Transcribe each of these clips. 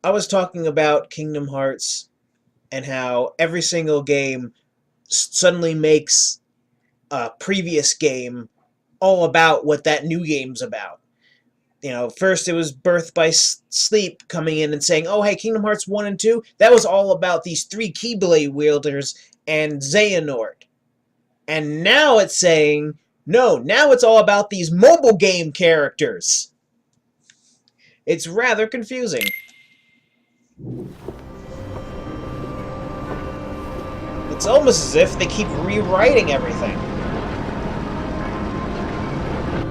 I was talking about Kingdom Hearts and how every single game suddenly makes a previous game all about what that new game's about. First it was Birth by Sleep coming in and saying, oh, hey, Kingdom Hearts 1 and 2, that was all about these three Keyblade wielders and Xehanort. And now it's saying, no, now it's all about these mobile game characters. It's rather confusing. It's almost as if they keep rewriting everything.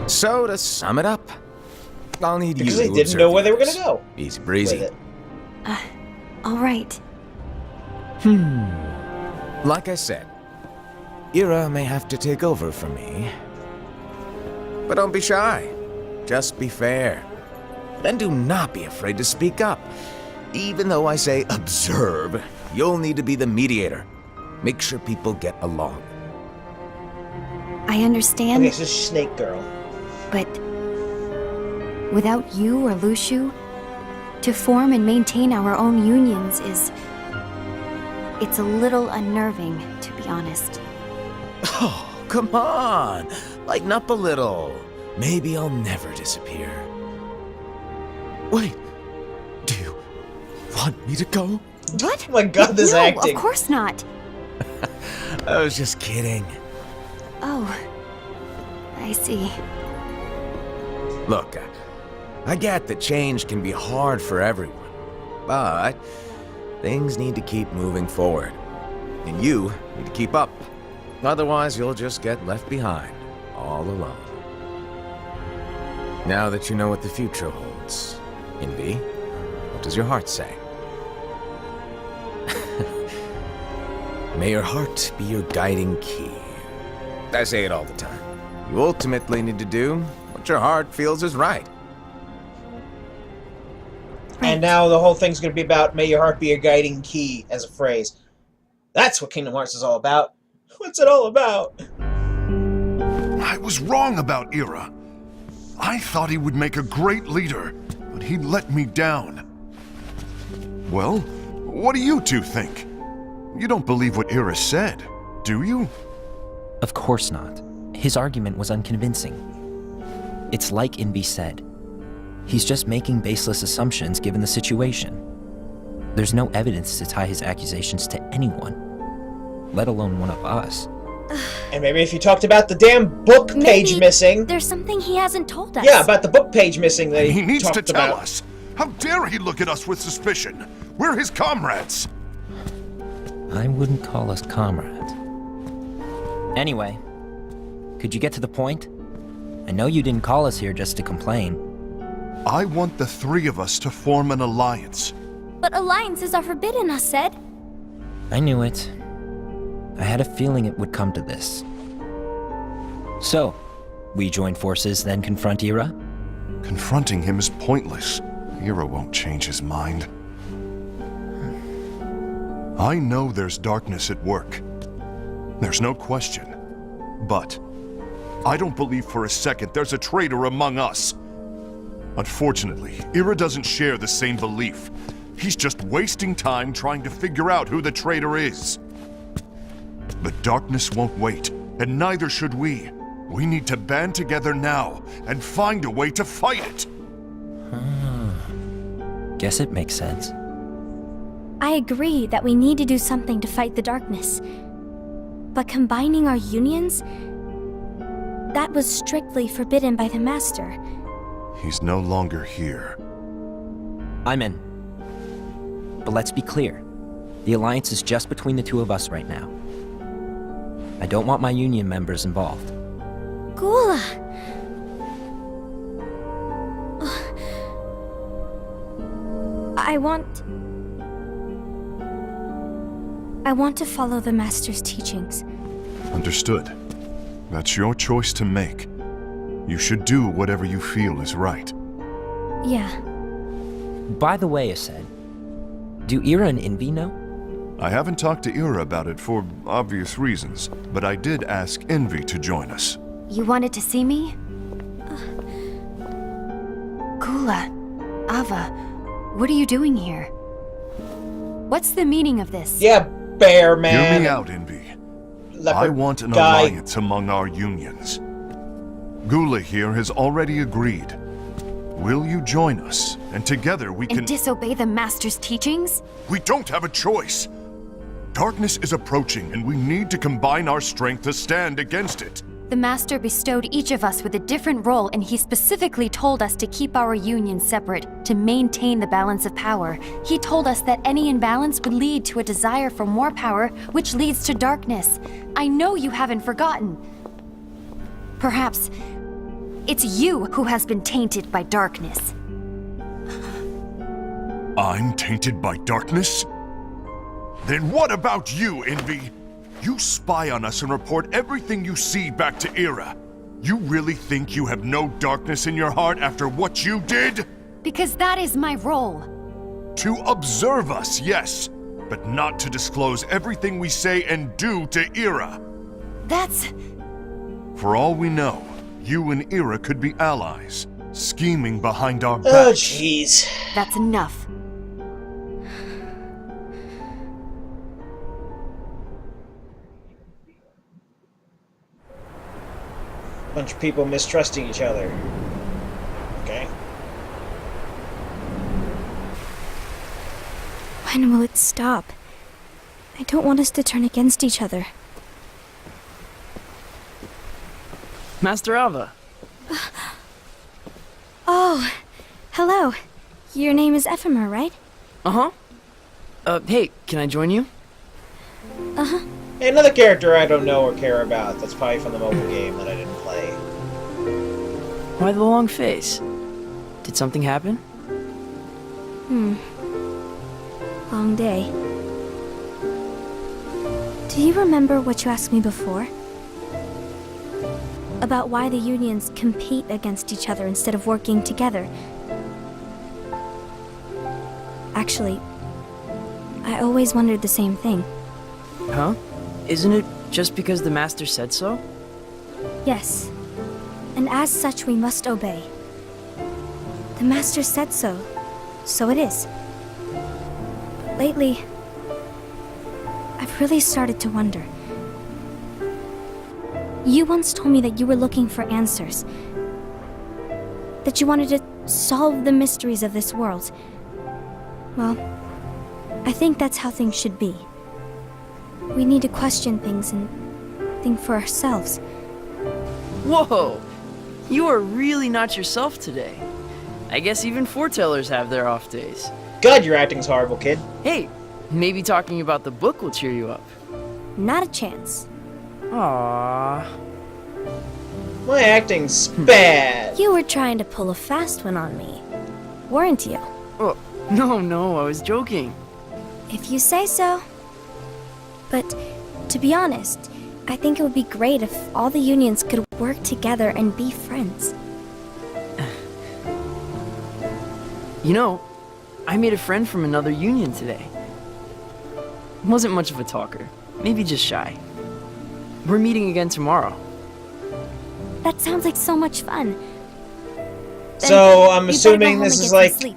So, to sum it up, I'll need you to Because they didn't know where they were going to go. Easy breezy. All right. Like I said, Ira may have to take over for me. But don't be shy. Just be fair. And do not be afraid to speak up. Even though I say observe, you'll need to be the mediator. Make sure people get along. I understand. Okay, so Snake Girl. But without you or Lushu, to form and maintain our own unions it's a little unnerving, to be honest. Oh, come on. Lighten up a little. Maybe I'll never disappear. Wait. Do you want me to go? What? Oh my god, this no, acting. Of course not. I was just kidding. Oh. I see. Look, I get that change can be hard for everyone, but things need to keep moving forward. And you need to keep up. Otherwise, you'll just get left behind, all alone. Now that you know what the future holds, Envy, what does your heart say? May your heart be your guiding key. I say it all the time. You ultimately need to do what your heart feels is right. And now the whole thing's going to be about may your heart be your guiding key as a phrase. That's what Kingdom Hearts is all about. What's it all about? I was wrong about Ira. I thought he would make a great leader, but he let me down. Well, what do you two think? You don't believe what Ira said, do you? Of course not. His argument was unconvincing. It's like Envy said. He's just making baseless assumptions given the situation. There's no evidence to tie his accusations to anyone, let alone one of us. And maybe if you talked about the damn book page Maybe missing. There's something he hasn't told us. Yeah, about the book page missing that He needs to talked tell about. us. How dare he look at us with suspicion? We're his comrades. I wouldn't call us comrades. Anyway, could you get to the point? I know you didn't call us here just to complain. I want the three of us to form an alliance. But alliances are forbidden, I said. I knew it. I had a feeling it would come to this. So, we join forces, then confront Ira? Confronting him is pointless. Ira won't change his mind. I know there's darkness at work. There's no question. But I don't believe for a second there's a traitor among us. Unfortunately, Ira doesn't share the same belief. He's just wasting time trying to figure out who the traitor is. The darkness won't wait, and neither should we. We need to band together now and find a way to fight it. Guess it makes sense. I agree that we need to do something to fight the darkness. But combining our unions? That was strictly forbidden by the Master. He's no longer here. I'm in. But let's be clear. The alliance is just between the two of us right now. I don't want my union members involved. Gula! I want to follow the Master's teachings. Understood. That's your choice to make. You should do whatever you feel is right. Yeah. By the way, Ased, do Ira and Envy know? I haven't talked to Ira about it for obvious reasons, but I did ask Envy to join us. You wanted to see me? Gula, Ava, What are you doing here? What's the meaning of this? Yeah, bear man. Hear me out, Envy. I want an alliance among our unions. Gula here has already agreed. Will you join us? And together we can... And disobey the Master's teachings? We don't have a choice. Darkness is approaching, and we need to combine our strength to stand against it. The Master bestowed each of us with a different role, and he specifically told us to keep our union separate, to maintain the balance of power. He told us that any imbalance would lead to a desire for more power, which leads to darkness. I know you haven't forgotten. Perhaps it's you who has been tainted by darkness. I'm tainted by darkness? Then what about you, Envy? You spy on us and report everything you see back to Era. You really think you have no darkness in your heart after what you did? Because that is my role. To observe us, yes, but not to disclose everything we say and do to Era. That's... For all we know, you and Era could be allies, scheming behind our Oh, backs. jeez. that's enough. Bunch of people mistrusting each other. Okay. When will it stop? I don't want us to turn against each other. Master Alva. Oh, hello. Your name is Ephemer, right? Uh-huh. Hey, can I join you? Hey, another character I don't know or care about. That's probably from the mobile game that I didn't play. Why the long face? Did something happen? Long day. Do you remember what you asked me before? About why the unions compete against each other instead of working together. Actually, I always wondered the same thing. Huh? Isn't it just because the Master said so? Yes. And as such, we must obey. The Master said so. So it is. But lately, I've really started to wonder. You once told me that you were looking for answers. That you wanted to solve the mysteries of this world. Well, I think that's how things should be. We need to question things and think for ourselves. Whoa! You are really not yourself today. I guess even foretellers have their off days. God, your acting's horrible, kid. Hey, maybe talking about the book will cheer you up. Not a chance. Aww. My acting's bad. You were trying to pull a fast one on me, weren't you? Oh, no, I was joking. If you say so. But, to be honest, I think it would be great if all the unions could work together and be friends. You know, I made a friend from another union today. Wasn't much of a talker, maybe just shy. We're meeting again tomorrow. That sounds like so much fun. Then So, I'm you'd better assuming go home this and is get like some sleep.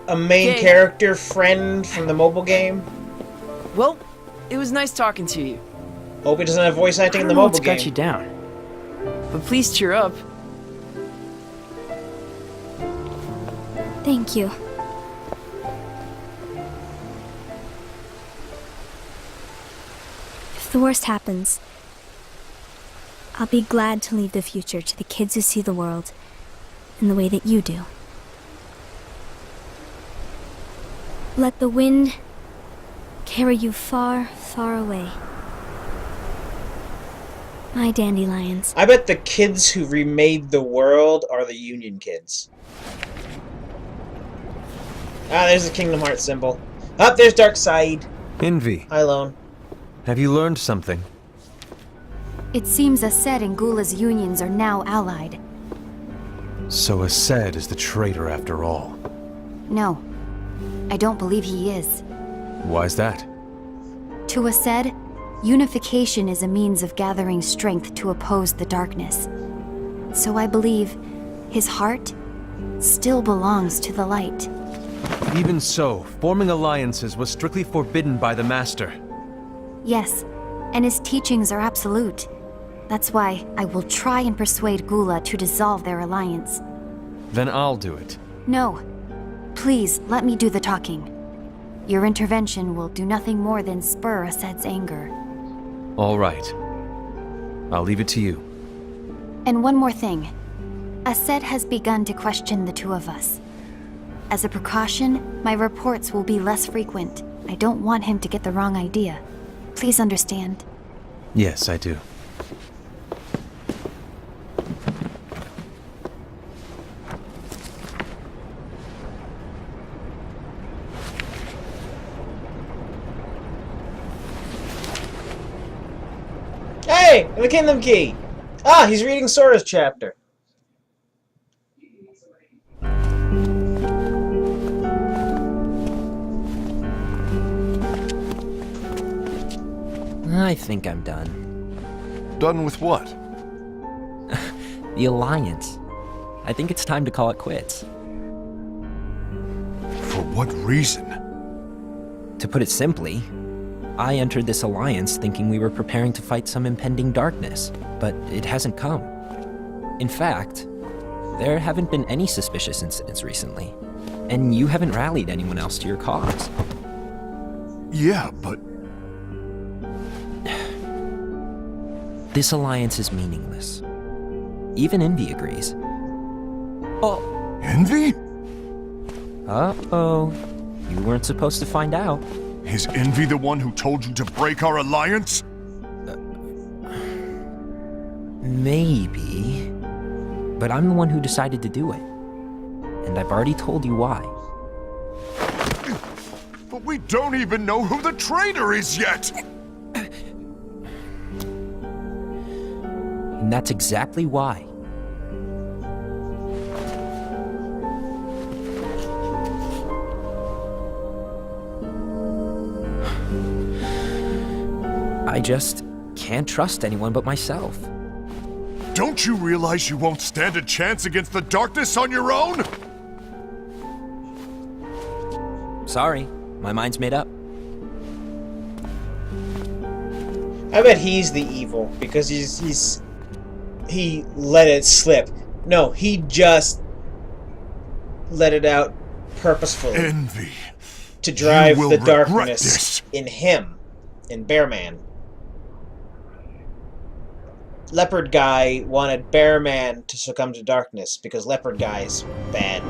a main Okay. character friend from the mobile game. Well, it was nice talking to you. Hope he doesn't have voice I acting in don't the know mobile what's got you game. down. But please cheer up. Thank you. If the worst happens, I'll be glad to leave the future to the kids who see the world in the way that you do. Let the wind carry you far, far away. My dandelions. I bet the kids who remade the world are the Union kids. Ah, there's the Kingdom Hearts symbol. Up, there's Darkseid. Envy, Hi, Lone. have you learned something? It seems Ased and Gula's unions are now allied. So Ased is the traitor after all. No, I don't believe he is. Why's that? To Ased, unification is a means of gathering strength to oppose the darkness. So I believe his heart still belongs to the light. Even so, forming alliances was strictly forbidden by the Master. Yes, and his teachings are absolute. That's why I will try and persuade Gula to dissolve their alliance. Then I'll do it. No. Please, let me do the talking. Your intervention will do nothing more than spur Ased's anger. All right. I'll leave it to you. And one more thing. Ased has begun to question the two of us. As a precaution, my reports will be less frequent. I don't want him to get the wrong idea. Please understand. Yes, I do. Hey! The Kingdom Key! Ah, he's reading Sora's chapter. I think I'm done. Done with what? The Alliance. I think it's time to call it quits. For what reason? To put it simply, I entered this alliance thinking we were preparing to fight some impending darkness, but it hasn't come. In fact, there haven't been any suspicious incidents recently, and you haven't rallied anyone else to your cause. Yeah, but... This alliance is meaningless. Even Envy agrees. Oh. Envy? Uh-oh. You weren't supposed to find out. Is Envy the one who told you to break our alliance? Maybe. But I'm the one who decided to do it. And I've already told you why. But we don't even know who the traitor is yet! And that's exactly why. I just can't trust anyone but myself. Don't you realize you won't stand a chance against the darkness on your own? Sorry, my mind's made up. I bet he's the evil because he let it slip. No, he just let it out purposefully Envy. to drive You will the regret darkness this. in him, in Bearman. Leopard Guy wanted Bearman to succumb to darkness because Leopard Guy's bad.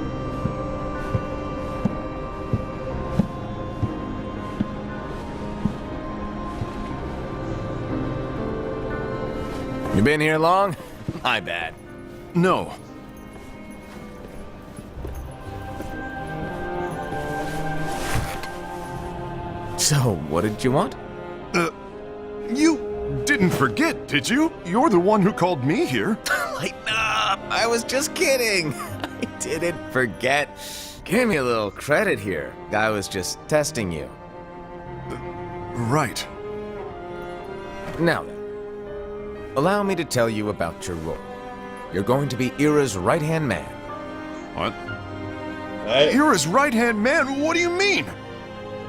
You been here long? My bad. No. So, what did you want? You didn't forget, did you? You're the one who called me here. Lighten up! I was just kidding. I didn't forget. Give me a little credit here. I was just testing you. Right. Now then, allow me to tell you about your role. You're going to be Ira's right-hand man. What? Right? You're his right-hand man? What do you mean?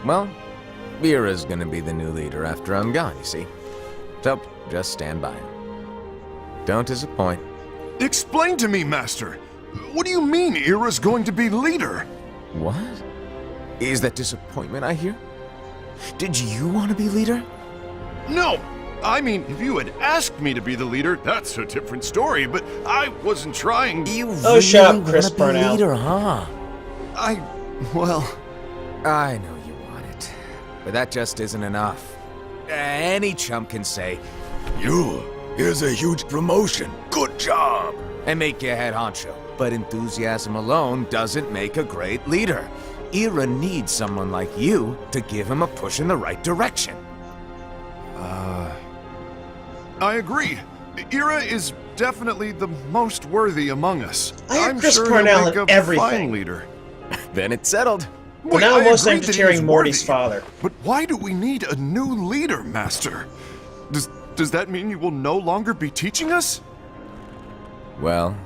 Well, Ira's gonna be the new leader after I'm gone, you see. So, just stand by him. Don't disappoint. Explain to me, Master. What do you mean Ira's going to be leader? What? Is that disappointment I hear? Did you want to be leader? No! I mean, if you had asked me to be the leader, that's a different story, but I wasn't trying. You Oh, shut up, really Chris want to be Parnell. leader, huh? Well... I know you want it, but that just isn't enough. Any chump can say, here's a huge promotion, good job, and make you head honcho. But enthusiasm alone doesn't make a great leader. Ira needs someone like you to give him a push in the right direction. I agree. Ira is definitely the most worthy among us. I have I'm Chris sure Parnell he'll make in a everything. fine leader. Then it's settled. But now I'm I most agree interested that he hearing is Morty's worthy. father. But why do we need a new leader, Master? Does that mean you will no longer be teaching us? Well,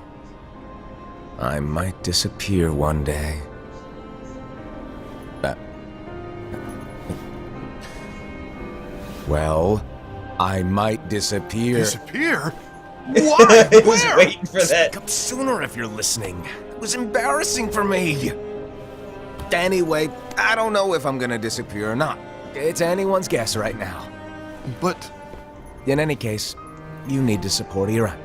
I might disappear one day. Well, I might disappear. Disappear? Why? I was Where? waiting for that. Speak up sooner if you're listening. It was embarrassing for me. Anyway, I don't know if I'm gonna disappear or not. It's anyone's guess right now. But In any case, you need to support Ira.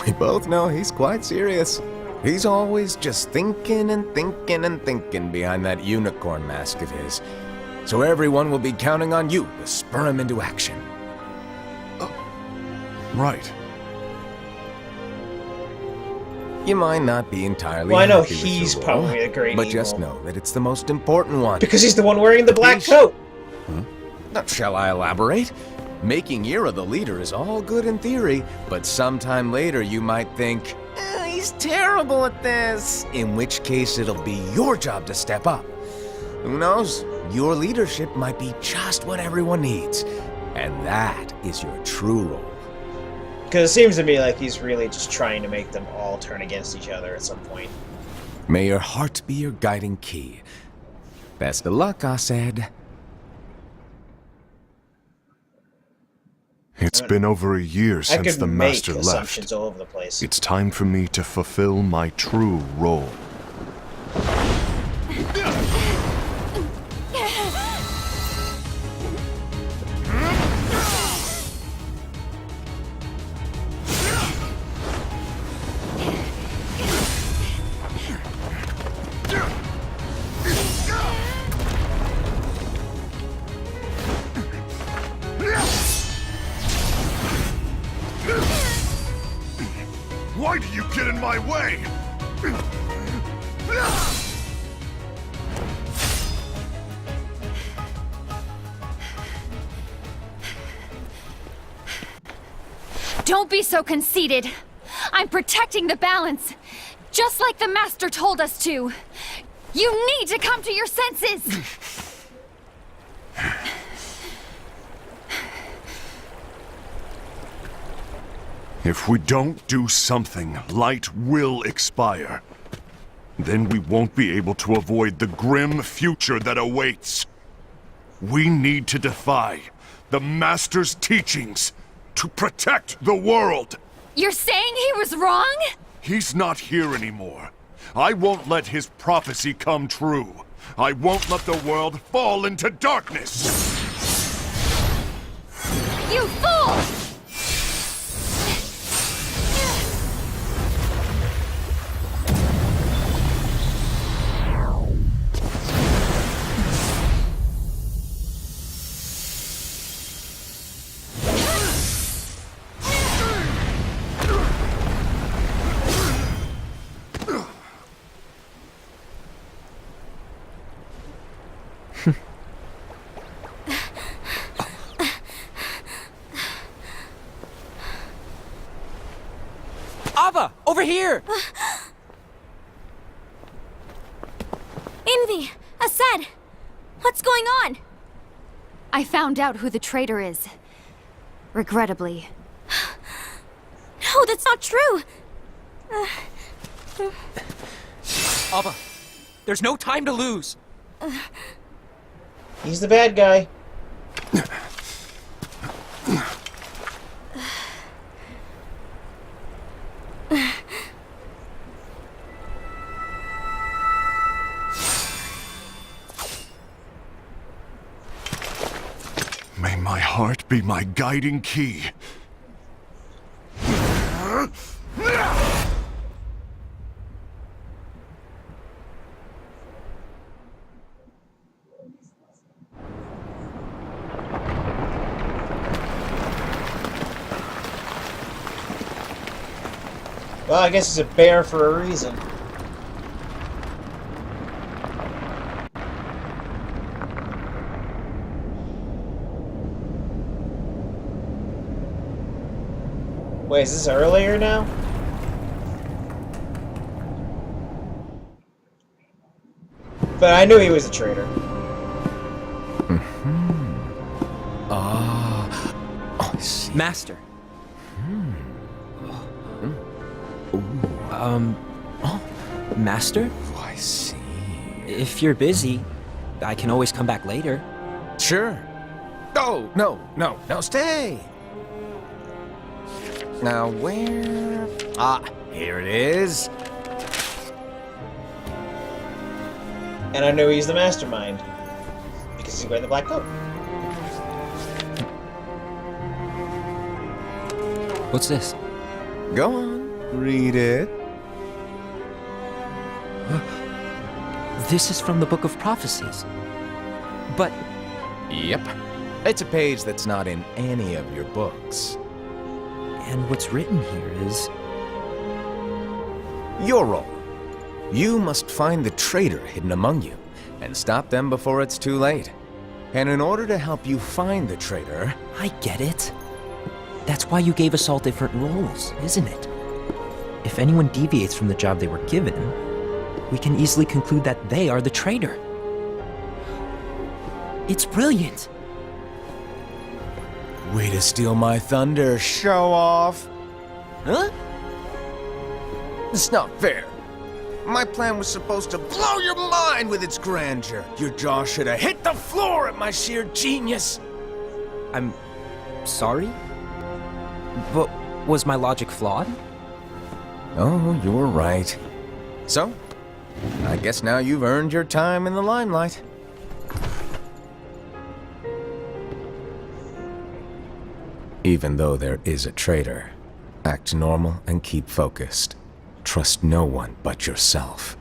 We both know he's quite serious. He's always just thinking and thinking and thinking behind that unicorn mask of his. So everyone will be counting on you to spur him into action. right. You might not be entirely Well, I know happy with he's your role, probably a great but evil. just know that it's the most important one. Because he's the one wearing the black coat. Shall I elaborate? Making Ira the leader is all good in theory, but sometime later you might think, he's terrible at this. In which case it'll be your job to step up. Who knows? Your leadership might be just what everyone needs. And that is your true role. Because it seems to me like he's really just trying to make them all turn against each other at some point. May your heart be your guiding key. Best of luck, Osed. It's been over a year I since could the make Master assumptions left. all over the place. It's time for me to fulfill my true role. Why do you get in my way? Don't be so conceited. I'm protecting the balance, just like the Master told us to. You need to come to your senses! If we don't do something, light will expire. Then we won't be able to avoid the grim future that awaits. We need to defy the Master's teachings to protect the world. You're saying he was wrong? He's not here anymore. I won't let his prophecy come true. I won't let the world fall into darkness. You fool! Ava, over here! Envy! Asad! What's going on? I found out who the traitor is. Regrettably. No, that's not true! Ava, there's no time to lose. He's the bad guy. May my heart be my guiding key. Well, I guess he's a bear for a reason. Wait, is this earlier now? But I knew he was a traitor. I see. Master. Master? I see. If you're busy, I can always come back later. Sure. Oh, no, stay! Now, where... Ah, here it is. And I know he's the mastermind. Because he's wearing the black coat. What's this? Go on, read it. This is from the Book of Prophecies. But Yep. It's a page that's not in any of your books. and what's written here is Your role. You must find the traitor hidden among you, and stop them before it's too late. And in order to help you find the traitor... I get it. That's why you gave us all different roles, isn't it? If anyone deviates from the job they were given, we can easily conclude that they are the traitor. It's brilliant. Way to steal my thunder, show off! Huh? It's not fair. My plan was supposed to blow your mind with its grandeur. Your jaw should have hit the floor at my sheer genius. I'm sorry? But was my logic flawed? Oh, you were right. So, I guess now you've earned your time in the limelight. Even though there is a traitor, act normal and keep focused. Trust no one but yourself.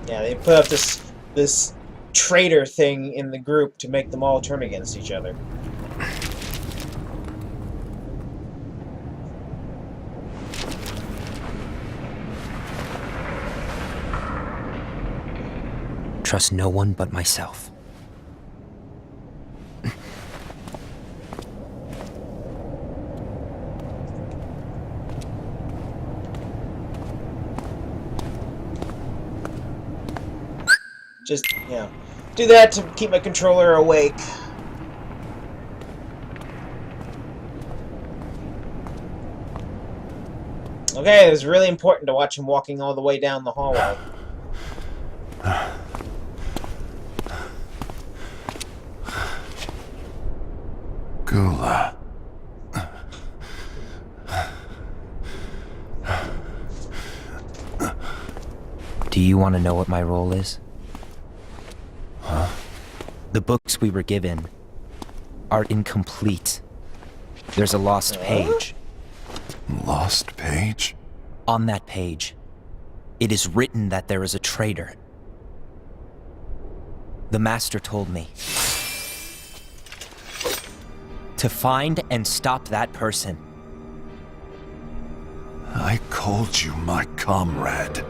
Yeah, they put up this traitor thing in the group to make them all turn against each other. Trust no one but myself. Just, do that to keep my controller awake. Okay, it was really important to watch him walking all the way down the hallway. Gula. Do you want to know what my role is? The books we were given are incomplete. There's a lost page. Lost page? On that page, it is written that there is a traitor. The Master told me to find and stop that person. I called you my comrade.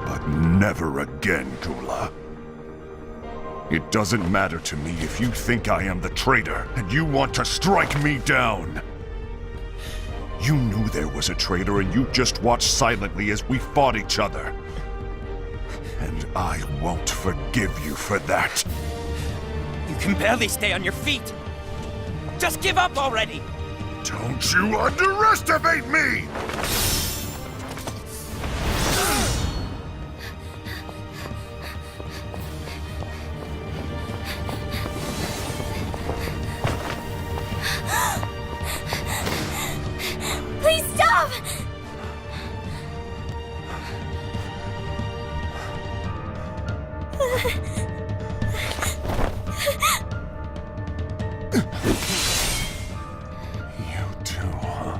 But never again, Gula. It doesn't matter to me if you think I am the traitor, and you want to strike me down. You knew there was a traitor, and you just watched silently as we fought each other. And I won't forgive you for that. You can barely stay on your feet. Just give up already. Don't you underestimate me! Please stop! You too, huh?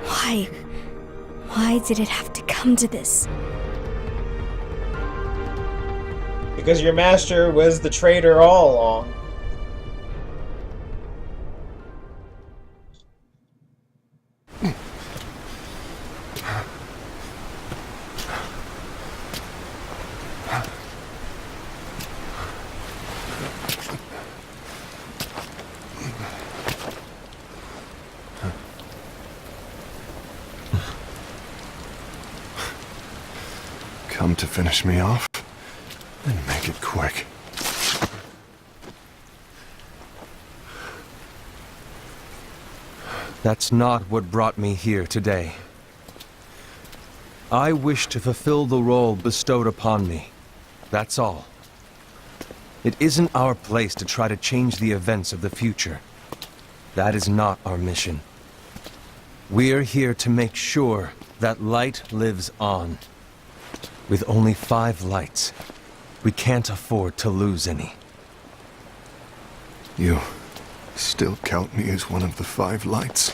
Why? Why did it have to come to this? Because your master was the traitor all along. come to finish me off? Then make it quick. That's not what brought me here today. I wish to fulfill the role bestowed upon me. That's all. It isn't our place to try to change the events of the future. That is not our mission. We're here to make sure that light lives on. With only 5 lights, we can't afford to lose any. You still count me as one of the 5 lights?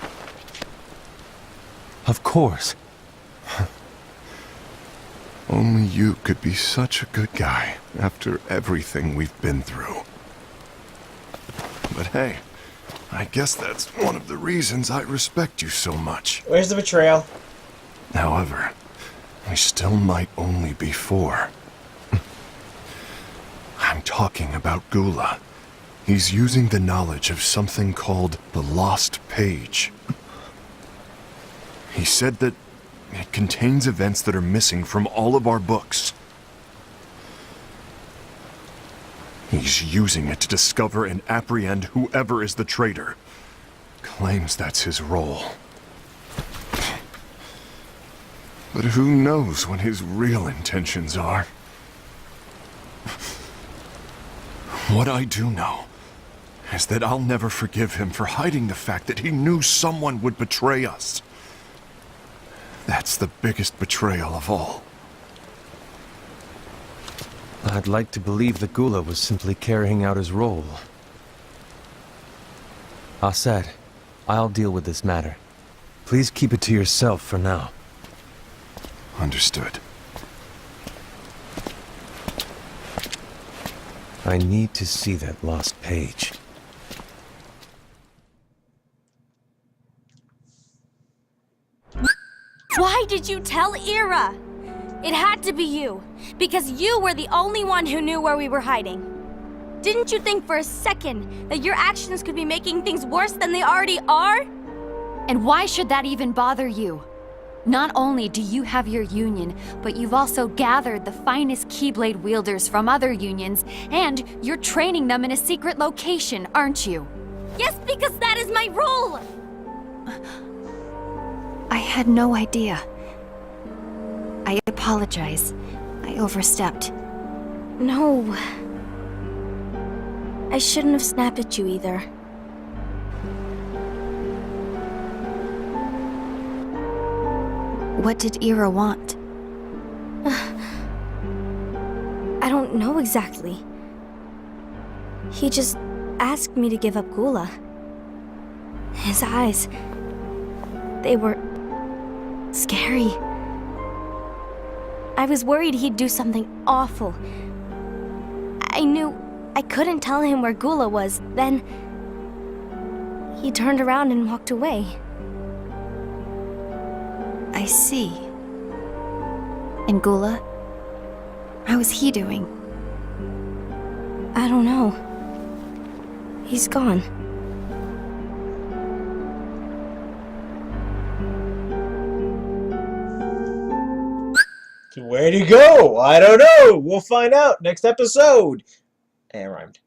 Of course. Only you could be such a good guy after everything we've been through. But hey, I guess that's one of the reasons I respect you so much. Where's the betrayal? However, we still might only be 4. I'm talking about Gula. He's using the knowledge of something called the Lost Page. He said that it contains events that are missing from all of our books. He's using it to discover and apprehend whoever is the traitor. Claims that's his role. But who knows what his real intentions are? What I do know is that I'll never forgive him for hiding the fact that he knew someone would betray us. That's the biggest betrayal of all. I'd like to believe that Gula was simply carrying out his role. Aset, I'll deal with this matter. Please keep it to yourself for now. Understood. I need to see that lost page. Why did you tell Ira? It had to be you, because you were the only one who knew where we were hiding. Didn't you think for a second that your actions could be making things worse than they already are? And why should that even bother you? Not only do you have your union, but you've also gathered the finest Keyblade wielders from other unions, and you're training them in a secret location, aren't you? Yes, because that is my role! I had no idea. I apologize. I overstepped. No. I shouldn't have snapped at you either. What did Ira want? I don't know exactly. He just asked me to give up Gula. His eyes, they were scary. I was worried he'd do something awful. I knew I couldn't tell him where Gula was. Then he turned around and walked away. I see. And Gula? How is he doing? I don't know. He's gone. Where'd he go? I don't know. We'll find out next episode. And rhymed.